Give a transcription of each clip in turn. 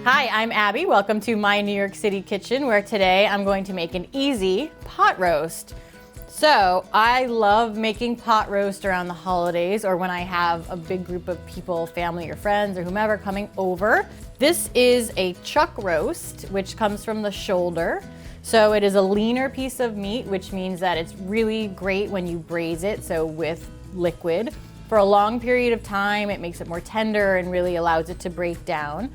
Hi, I'm Abby. Welcome to my New York City kitchen, where today I'm going to make an easy pot roast. So I love making pot roast around the holidays or when I have a big group of people, family or friends or whomever coming over. This is a chuck roast, which comes from the shoulder. So it is a leaner piece of meat, which means that it's really great when you braise it, so with liquid. For a long period of time, it makes it more tender and really allows it to break down.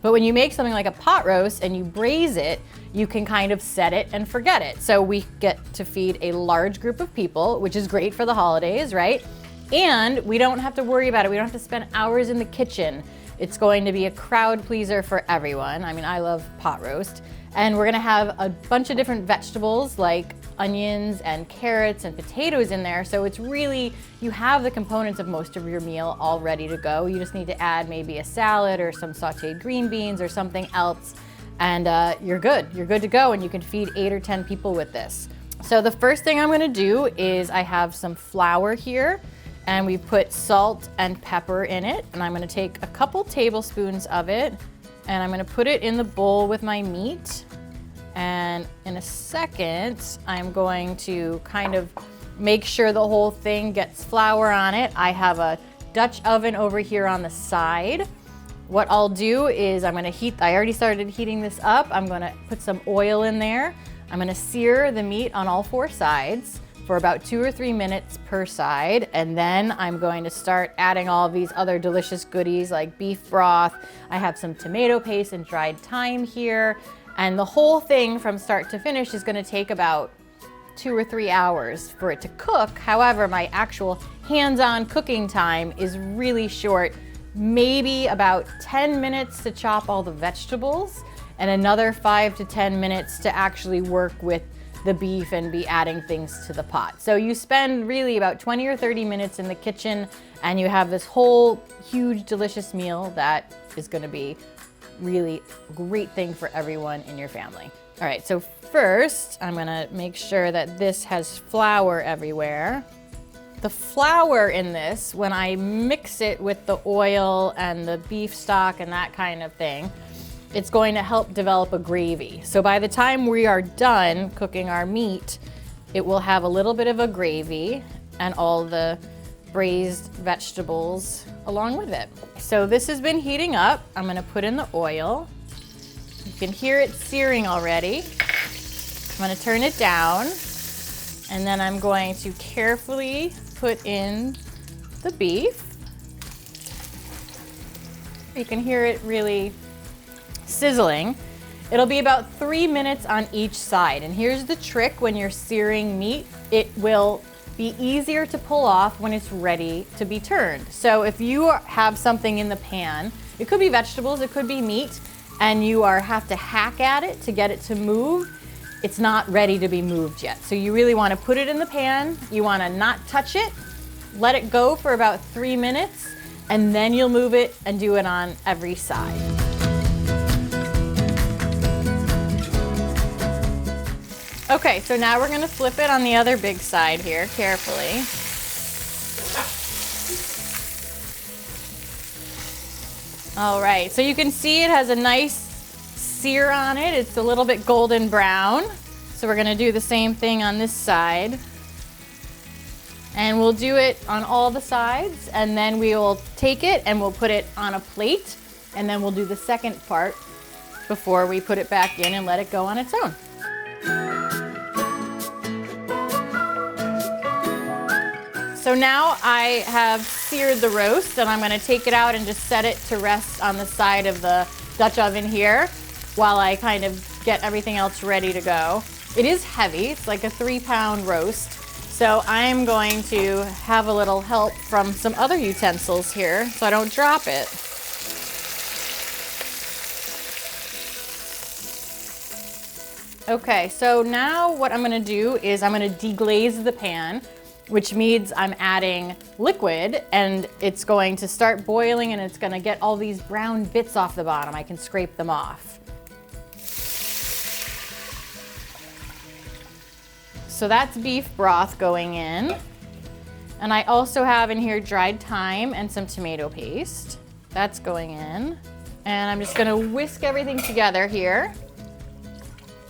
But when you make something like a pot roast and you braise it, you can kind of set it and forget it. So we get to feed a large group of people, which is great for the holidays, right? And we don't have to worry about it. We don't have to spend hours in the kitchen. It's going to be a crowd pleaser for everyone. I mean, I love pot roast. And we're gonna have a bunch of different vegetables like onions and carrots and potatoes in there. So it's really, you have the components of most of your meal all ready to go. You just need to add maybe a salad or some sauteed green beans or something else, and you're good. You're good to go, and you can feed 8 or 10 people with this. So the first thing I'm gonna do is I have some flour here, and we put salt and pepper in it, and I'm gonna take a couple tablespoons of it, and I'm gonna put it in the bowl with my meat. And in a second, I'm going to kind of make sure the whole thing gets flour on it. I have a Dutch oven over here on the side. What I'll do is I'm gonna I already started heating this up. I'm gonna put some oil in there. I'm gonna sear the meat on all 4 sides for about 2 or 3 minutes per side. And then I'm going to start adding all of these other delicious goodies like beef broth. I have some tomato paste and dried thyme here. And the whole thing from start to finish is gonna take about 2 or 3 hours for it to cook. However, my actual hands-on cooking time is really short, maybe about 10 minutes to chop all the vegetables and another 5 to 10 minutes to actually work with the beef and be adding things to the pot. So you spend really about 20 or 30 minutes in the kitchen and you have this whole huge, delicious meal that is gonna be really a great thing for everyone in your family. All right, so first I'm gonna make sure that this has flour everywhere. The flour in this, when I mix it with the oil and the beef stock and that kind of thing, it's going to help develop a gravy. So by the time we are done cooking our meat, it will have a little bit of a gravy and all the braised vegetables along with it. So this has been heating up. I'm gonna put in the oil. You can hear it searing already. I'm gonna turn it down, and then I'm going to carefully put in the beef. You can hear it really sizzling. It'll be about 3 minutes on each side. And here's the trick: when you're searing meat, it will be easier to pull off when it's ready to be turned. So if you have something in the pan, it could be vegetables, it could be meat, and you have to hack at it to get it to move, it's not ready to be moved yet. So you really want to put it in the pan, you want to not touch it, let it go for about 3 minutes, and then you'll move it and do it on every side. Okay, so now we're gonna flip it on the other big side here, carefully. All right, so you can see it has a nice sear on it. It's a little bit golden brown. So we're gonna do the same thing on this side. And we'll do it on all the sides, and then we will take it and we'll put it on a plate, and then we'll do the second part before we put it back in and let it go on its own. So now I have seared the roast, and I'm gonna take it out and just set it to rest on the side of the Dutch oven here while I kind of get everything else ready to go. It is heavy, it's like a 3-pound roast. So I'm going to have a little help from some other utensils here so I don't drop it. Okay, so now what I'm gonna do is I'm gonna deglaze the pan, which means I'm adding liquid, and it's going to start boiling, and it's gonna get all these brown bits off the bottom. I can scrape them off. So that's beef broth going in. And I also have in here dried thyme and some tomato paste. That's going in. And I'm just gonna whisk everything together here.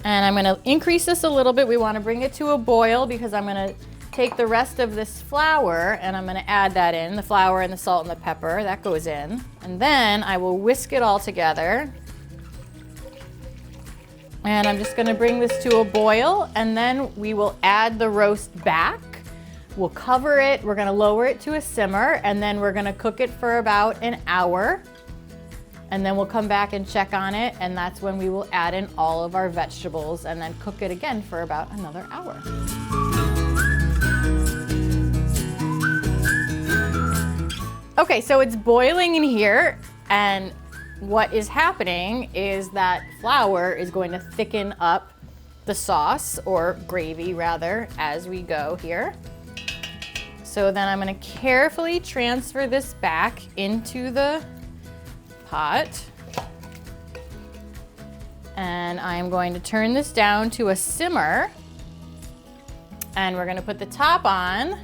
And I'm gonna increase this a little bit. We wanna bring it to a boil because I'm gonna take the rest of this flour and I'm gonna add that in, the flour and the salt and the pepper, that goes in. And then I will whisk it all together. And I'm just gonna bring this to a boil and then we will add the roast back. We'll cover it, we're gonna lower it to a simmer and then we're gonna cook it for about an hour. And then we'll come back and check on it and that's when we will add in all of our vegetables and then cook it again for about another hour. Okay, so it's boiling in here and what is happening is that flour is going to thicken up the sauce, or gravy rather, as we go here. So then I'm gonna carefully transfer this back into the pot. And I'm going to turn this down to a simmer. And we're gonna put the top on.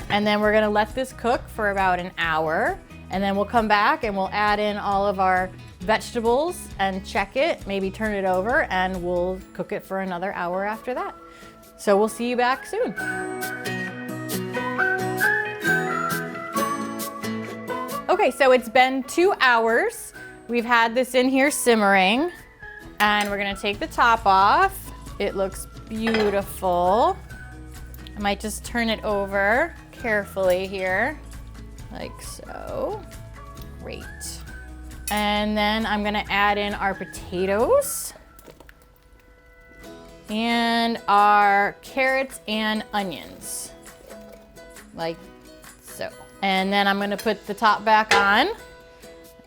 And then we're gonna let this cook for about an hour. And then we'll come back and we'll add in all of our vegetables and check it, maybe turn it over, and we'll cook it for another hour after that. So we'll see you back soon. Okay, so it's been 2 hours. We've had this in here simmering, and we're gonna take the top off. It looks beautiful. I might just turn it over carefully here. Like so. Great. And then I'm gonna add in our potatoes and our carrots and onions, like so. And then I'm gonna put the top back on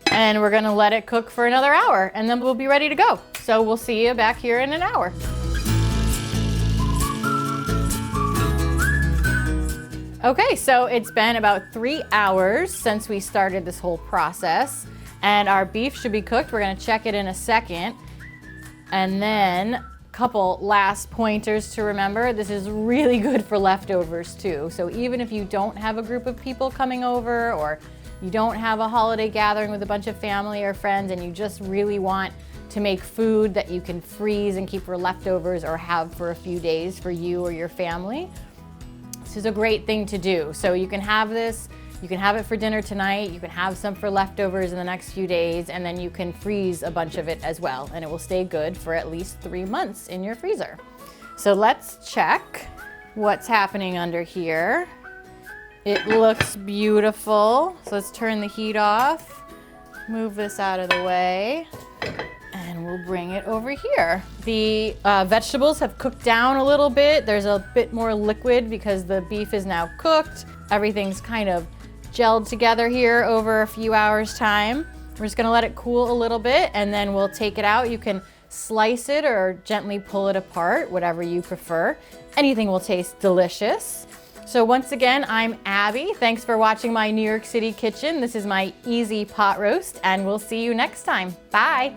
and we're gonna let it cook for another hour and then we'll be ready to go. So we'll see you back here in an hour. Okay, so it's been about 3 hours since we started this whole process and our beef should be cooked. We're gonna check it in a second. And then a couple last pointers to remember. This is really good for leftovers too. So even if you don't have a group of people coming over or you don't have a holiday gathering with a bunch of family or friends and you just really want to make food that you can freeze and keep for leftovers or have for a few days for you or your family, this is a great thing to do. So you can have this, you can have it for dinner tonight, you can have some for leftovers in the next few days, and then you can freeze a bunch of it as well, and it will stay good for at least 3 months in your freezer. So let's check what's happening under here. It looks beautiful. So let's turn the heat off, move this out of the way, and we'll bring it over here. The vegetables have cooked down a little bit. There's a bit more liquid because the beef is now cooked. Everything's kind of gelled together here over a few hours time. We're just gonna let it cool a little bit and then we'll take it out. You can slice it or gently pull it apart, whatever you prefer. Anything will taste delicious. So once again, I'm Abby. Thanks for watching my New York City kitchen. This is my easy pot roast and we'll see you next time. Bye.